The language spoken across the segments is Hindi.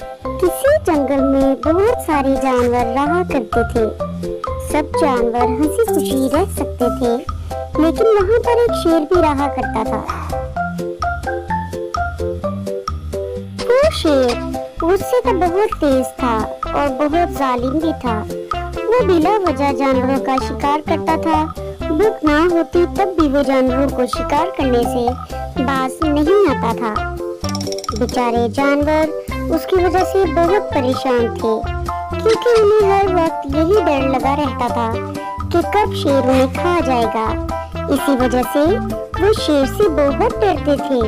किसी जंगल में बहुत सारे जानवर रहा करते थे। सब जानवर हंसी खुशी रह सकते थे, लेकिन वहाँ पर एक शेर भी रहा करता था। वो शेर गुस्से का बहुत तेज था और बहुत जालिम भी था। वो बिला वजह जानवरों का शिकार करता था। भूख ना होती तब भी वो जानवरों को शिकार करने से बाज नहीं आता था। बेचारे जानवर उसकी वजह से बहुत परेशान थे, क्योंकि उन्हें हर वक्त यही डर लगा रहता था कि कब शेर उन्हें खा जाएगा। इसी वजह से वो शेर से बहुत डरते थे।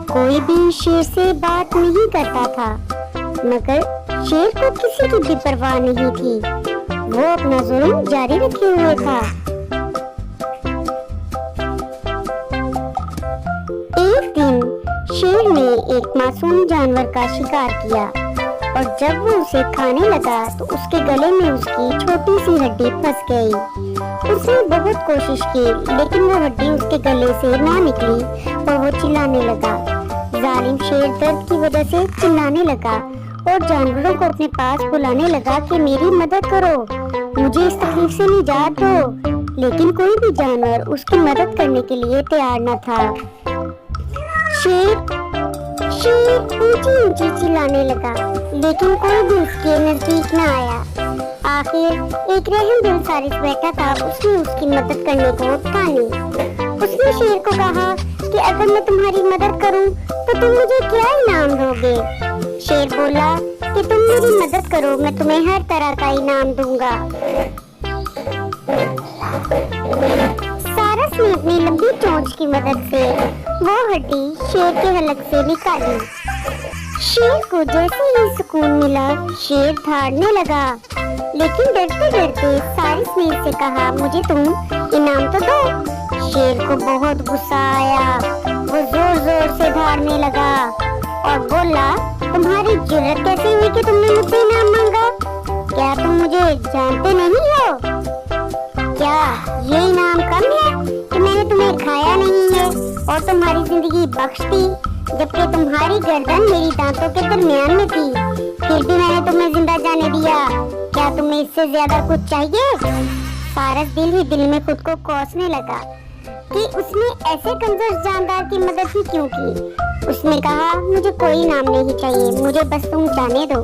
कोई भी शेर से बात नहीं करता था, मगर शेर को किसी की भी परवाह नहीं थी। वो अपना जुर्म जारी रखे हुए था। एक दिन शेर ने एक मासूम जानवर का शिकार किया और जब वो उसे खाने लगा तो उसके गले में उसकी छोटी सी हड्डी फंस गई। उसने बहुत कोशिश की, लेकिन वो हड्डी उसके गले से ना निकली और वो चिल्लाने लगा। जालिम शेर दर्द की वजह से चिल्लाने लगा और जानवरों को अपने पास बुलाने लगा कि मेरी मदद करो, मुझे इस तकलीफ से निजात दो। लेकिन कोई भी जानवर उसकी मदद करने के लिए तैयार न था। शेर ऊंची ऊंची चिल्लाने लगा, लेकिन कोई भी उसके नजदीक न आया। आखिर एक रहमदिल सारिस बैठा था, उसने उसकी मदद करने को ठानी। उसने शेर को कहा कि अगर मैं तुम्हारी मदद करूं तो तुम मुझे क्या इनाम दोगे? शेर बोला कि तुम मेरी मदद करो, मैं तुम्हें हर तरह का इनाम दूंगा। सारस ने अपनी लंबी चोंच की मदद से वो हड्डी शेर के हलक से निकाली। शेर को जैसे ही सुकून मिला, शेर धाड़ने लगा, लेकिन डरते डरते सारिस ने इससे कहा, मुझे तुम इनाम तो दो। शेर को बहुत गुस्सा आया। वो जोर जोर से धाड़ने लगा और बोला, तुम्हारी जुर्रत कैसे हुई कि तुमने मुझसे इनाम मांगा? क्या तुम मुझे जानते नहीं हो? क्या ये इनाम कम है कि मैंने तुम्हें खाया नहीं है और तुम्हारी जिंदगी बख्श दी, जबकि तुम्हारी गर्दन मेरी दांतों के दरमियान में थी, फिर भी मैंने तुम्हें जिंदा जाने दिया। क्या तुम्हें इससे ज्यादा कुछ चाहिए? सारस दिल ही दिल में खुद को कोसने लगा कि उसने ऐसे कमजोर जानदार की मदद ही क्यों की। उसने कहा, मुझे कोई इनाम नहीं चाहिए, मुझे बस तुम जाने दो।